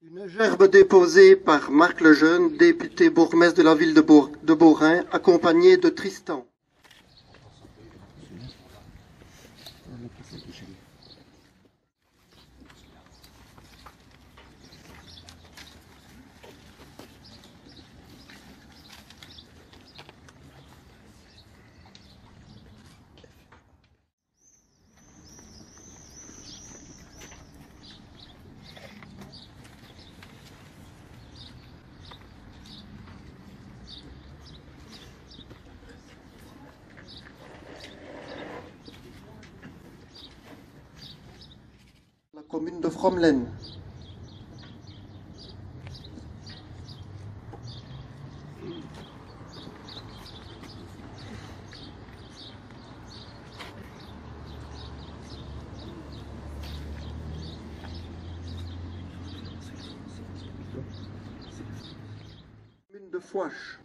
Une gerbe déposée par Marc Lejeune, député bourgmestre de la ville de Beaurain, accompagné de Tristan. La commune de Fromelen. Commune de Fouache.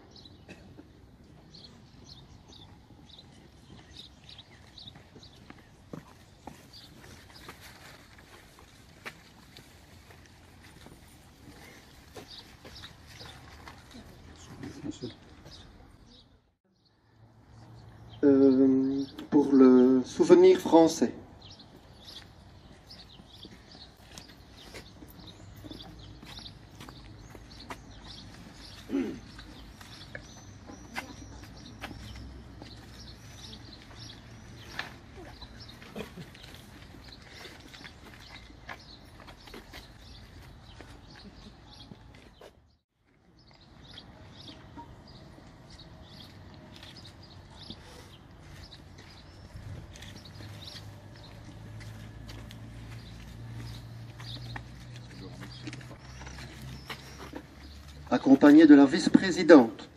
Pour le souvenir français. Accompagné de la vice-présidente.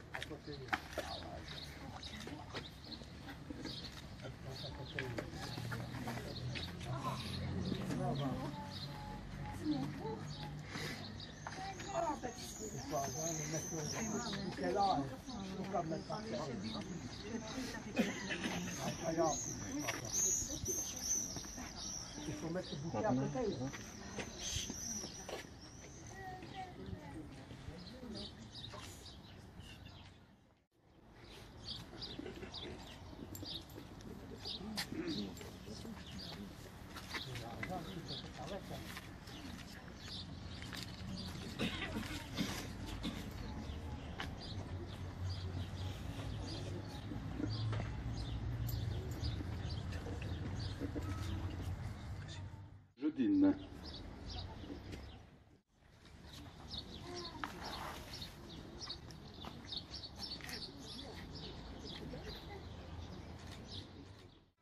Jodine.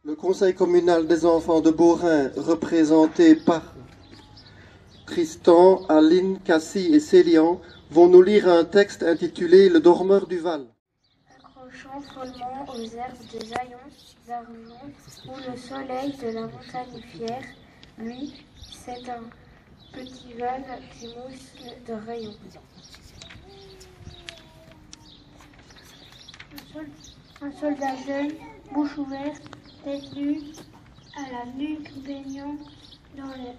Le conseil communal des enfants de Beaurain, représenté par Tristan, Aline, Cassie et Célian, vont nous lire un texte intitulé Le dormeur du Val. Accrochant follement aux herbes des aillons où le soleil de la montagne fière, lui, c'est un petit val qui mousse de rayons. Un soldat jeune, bouche ouverte, tête nue, à la nuque baignant dans les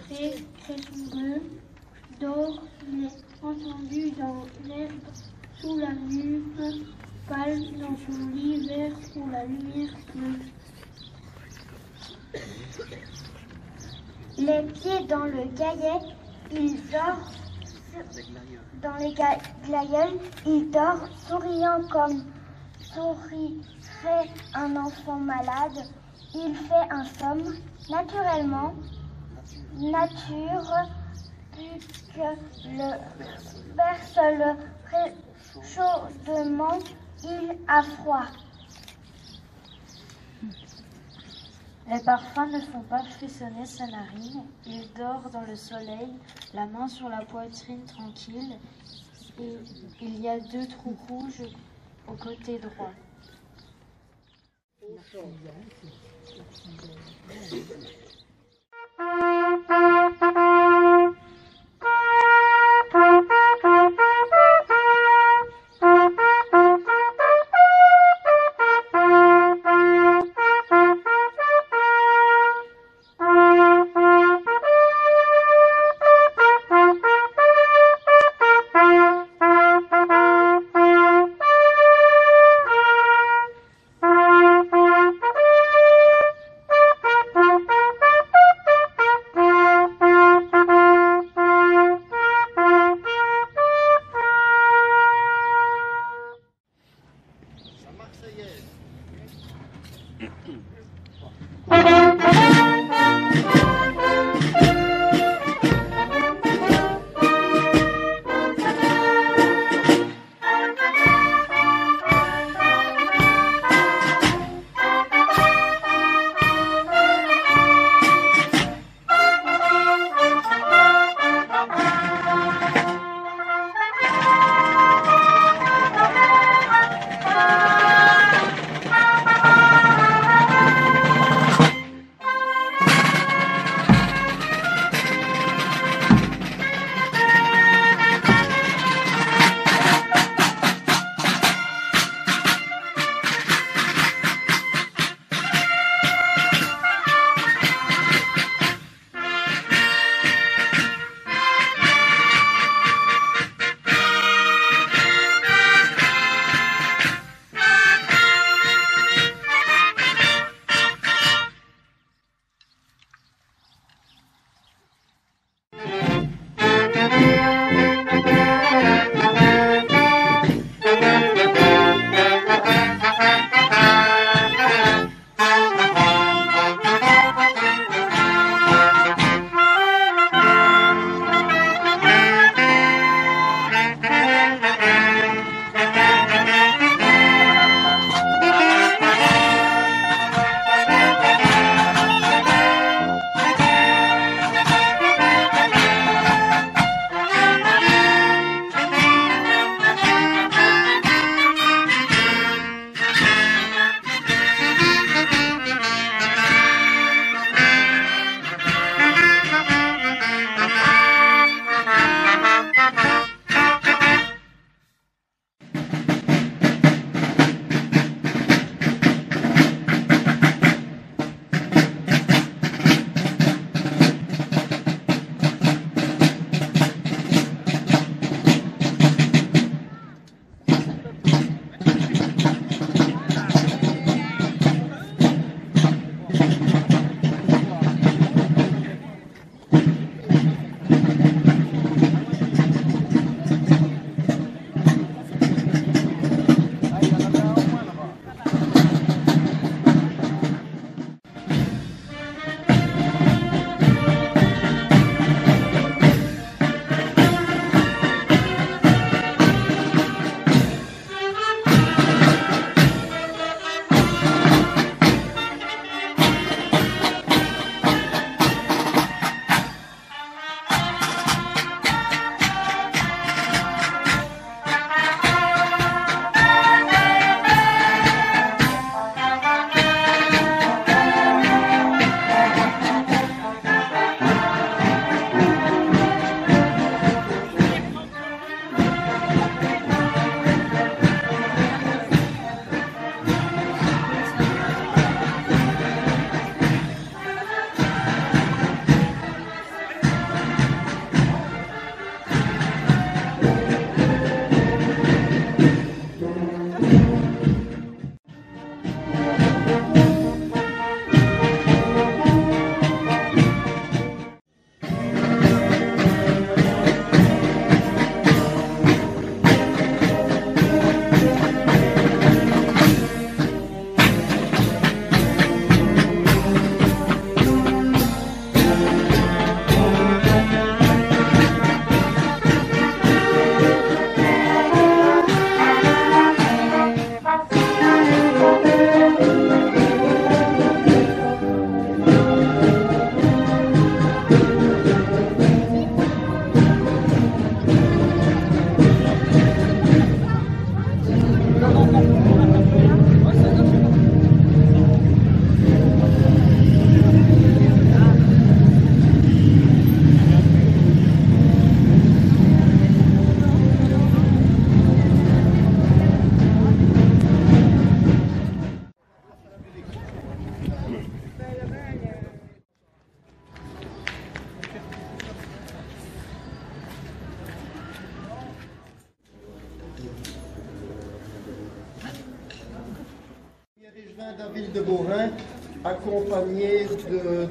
prés crépusculeux d'or, il est entendu dans l'herbe sous la nuque pâle, dans son lit vert où la lumière pleut. Les pieds dans le gaillet, il dort dans les glaïeuls, il dort souriant comme sourirait un enfant malade. Il fait un somme, naturellement, nature, puisque le berce le chaudement, il a froid. Les parfums ne font pas frissonner sa narine. Il dort dans le soleil, la main sur la poitrine tranquille. Et il y a 2 trous rouges au côté droit. de Beaurain, accompagné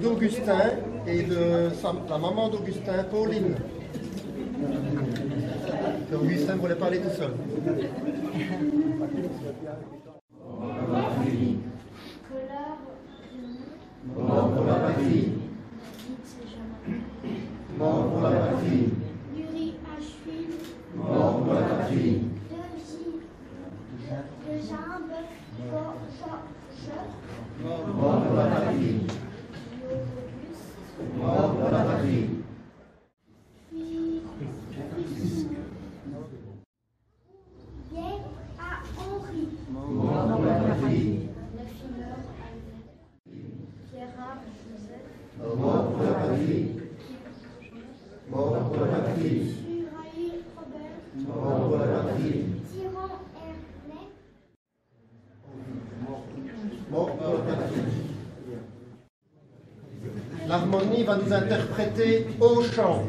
d'Augustin et de la maman d'Augustin, Pauline. Augustin voulait parler tout seul. Mort pour la patrie. Mort pour la patrie. Yuri Ashfield, Mort pour la patrie. de Jambes, Mort pour la patrie. Mort pour la patrie. Bien à Henri. Mort pour la patrie. Mort pour la patrie. Mort pour la patrie. Suraï Robert. Mort pour la patrie. Tyran Ernest. Mort pour la patrie. L'harmonie va nous interpréter au chant.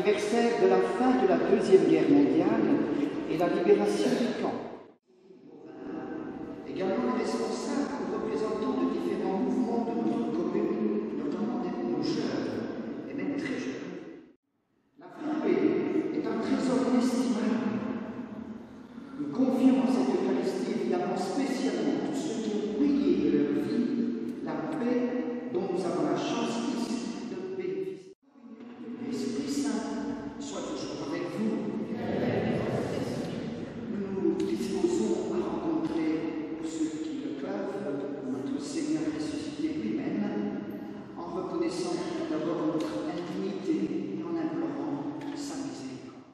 l'anniversaire de la fin de la Deuxième Guerre mondiale et la libération du camp. Également les responsables ou représentants de différents mouvements de notre commune, notamment nos jeunes, et même très jeunes. La Flappée est un trésor inestimable. Nous confions à cette Eucharistie évidemment spécialement tous ceux qui ont brillé de leur vie la paix dont nous avons la chance ici de bénéficier. L'Esprit Saint soit toujours avec vous. Nous nous disposons à rencontrer, pour ceux qui le peuvent, notre Seigneur ressuscité lui-même, en reconnaissant tout d'abord notre intimité et en implorant sa miséricorde.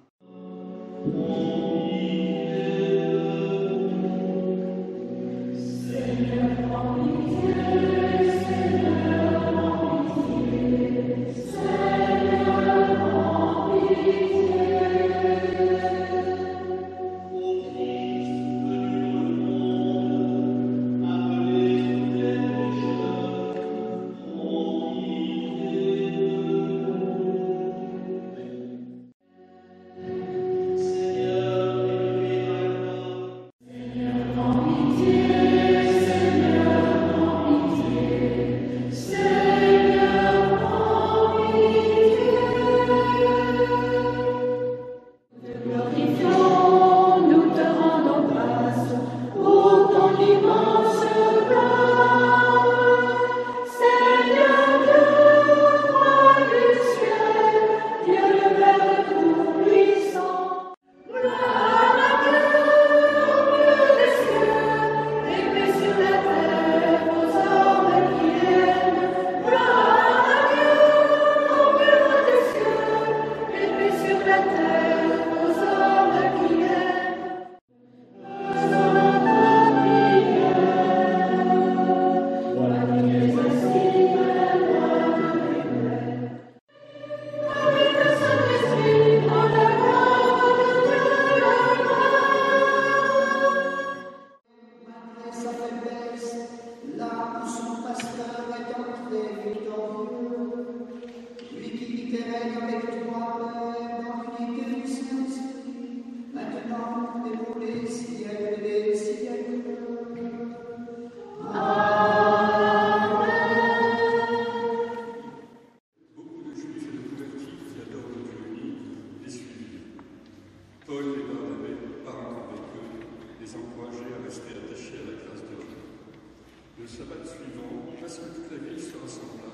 Le sabbat suivant, presque toute la ville se rassembla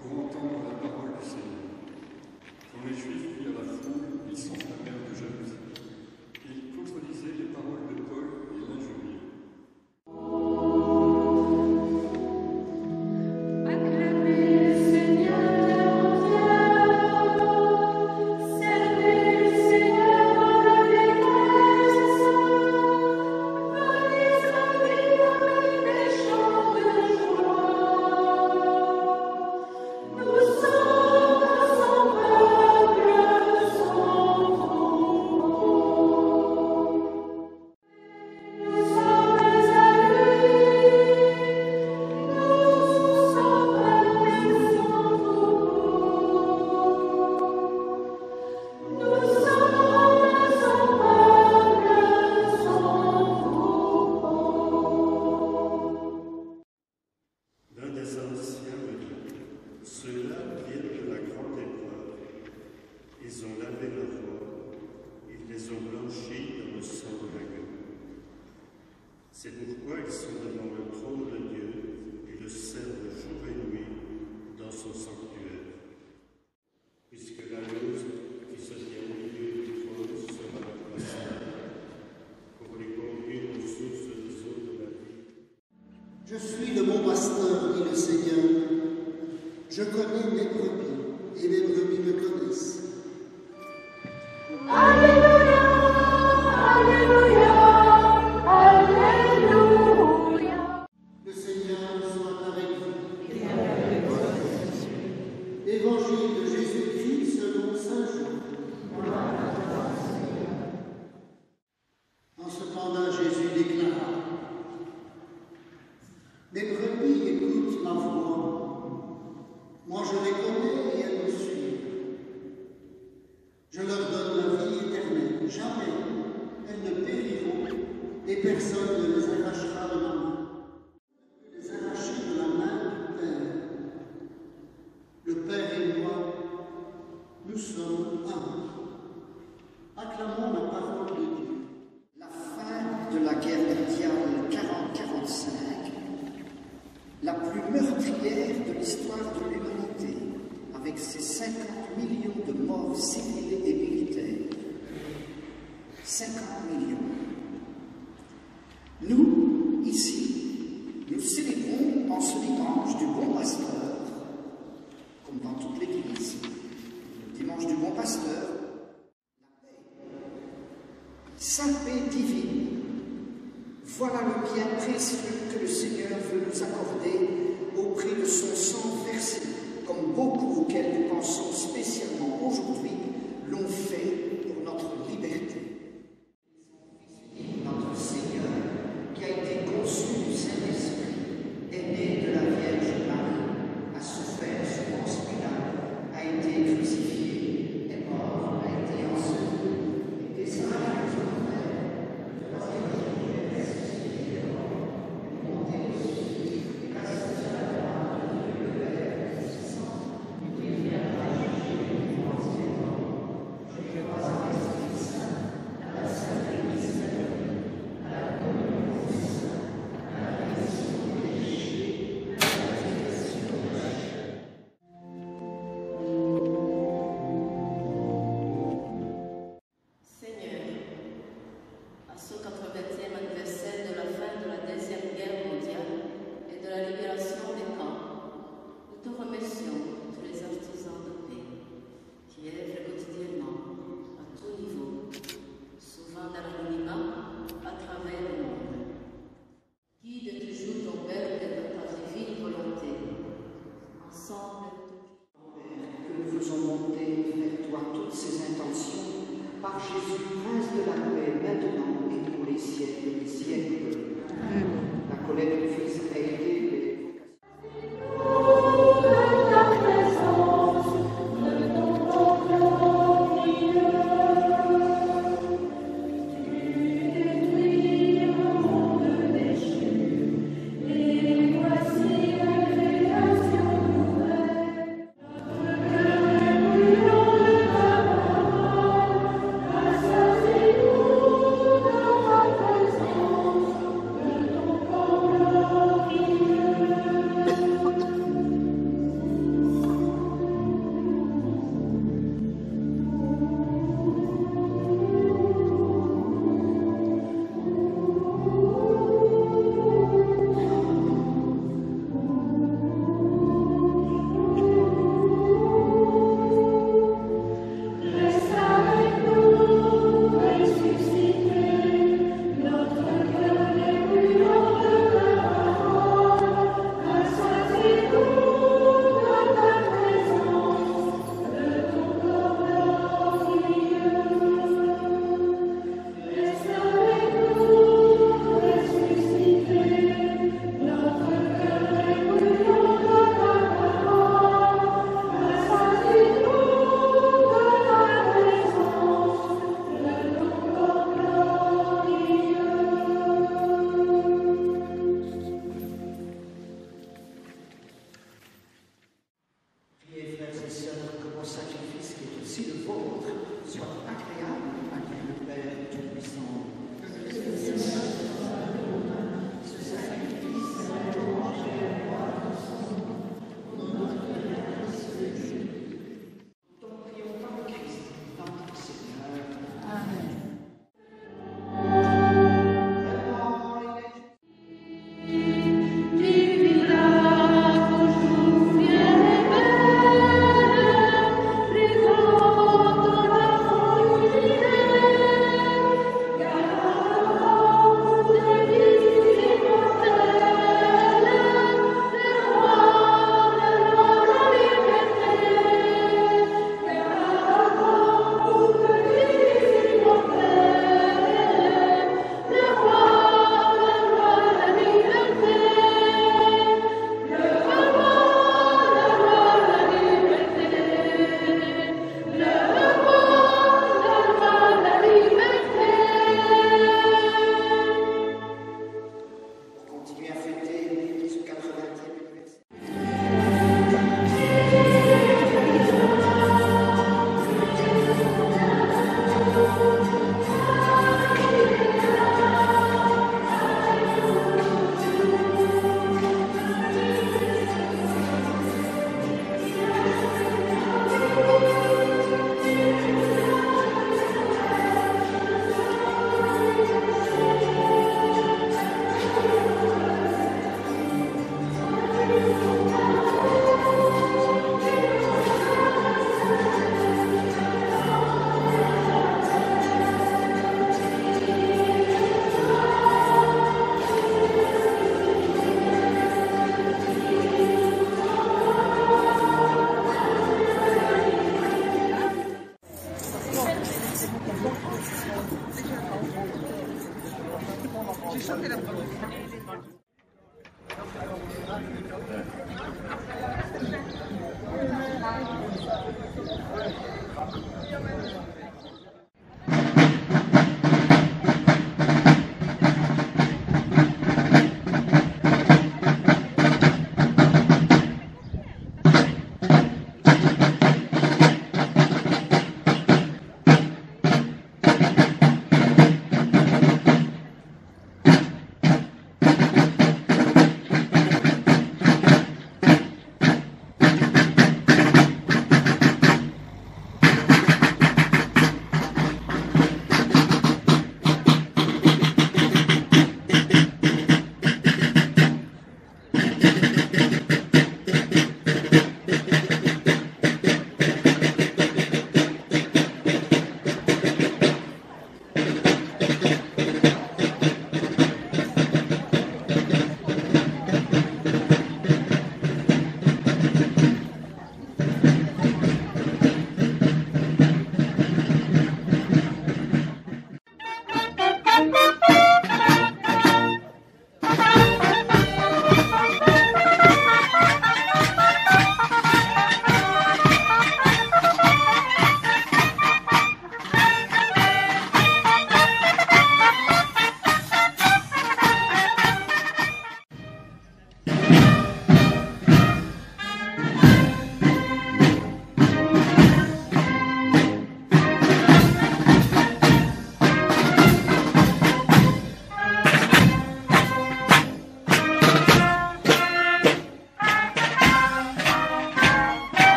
pour entendre la parole du Seigneur. Quand les Juifs virent la foule, ils s'enflammèrent de jalousie. Ils contredisaient les paroles de Paul et l'injuriaient. Ils ont lavé leurs robes, ils les ont blanchis dans le sang de l'agneau. C'est pourquoi ils sont devant le trône de Dieu et le servent jour et nuit dans son sanctuaire. Puisque la rose qui se tient au milieu du trône sera la place pour les conduire aux sources des eaux de la vie. Je suis le bon pasteur, dit le Seigneur. Je connais mes brebis et mes brebis me connaissent. Alléluia, Alléluia, Alléluia. Le Seigneur soit avec vous. Et avec vous. Évangile de Jésus-Christ selon saint Jean. En ce temps-là, Jésus déclara: mes brebis écoutent ma voix. Moi, je les connais et elles me suivent. jamais elles ne périront et personne ne les arrachera de ma main. Les arracher de la main du Père. Le Père et moi, nous sommes un. Acclamons la parole de Dieu. La fin de la guerre mondiale 40-45, la plus meurtrière de l'histoire de l'humanité, avec ses 50 millions de morts civils et militaires. 50 millions. Nous, ici, nous célébrons en ce dimanche du Bon Pasteur, comme dans toute l'Église, le dimanche du Bon Pasteur, la paix, sa paix divine. Voilà le bien précieux que le Seigneur veut nous accorder au prix de son sang versé, comme beaucoup auxquels nous pensons spécialement aujourd'hui l'ont fait pour notre liberté. Notre Seigneur, qui a été conçu du Saint-Esprit, est né de la Vierge Marie, a souffert sous Ponce Pilate, a été crucifié, est mort, a été enseveli, est descendu aux enfers, le troisième jour est ressuscité, est monté aux cieux, est assis à la droite de Dieu le Père Tout-Puissant, il viendra juger les vivants et les morts. Je crois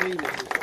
Moïse.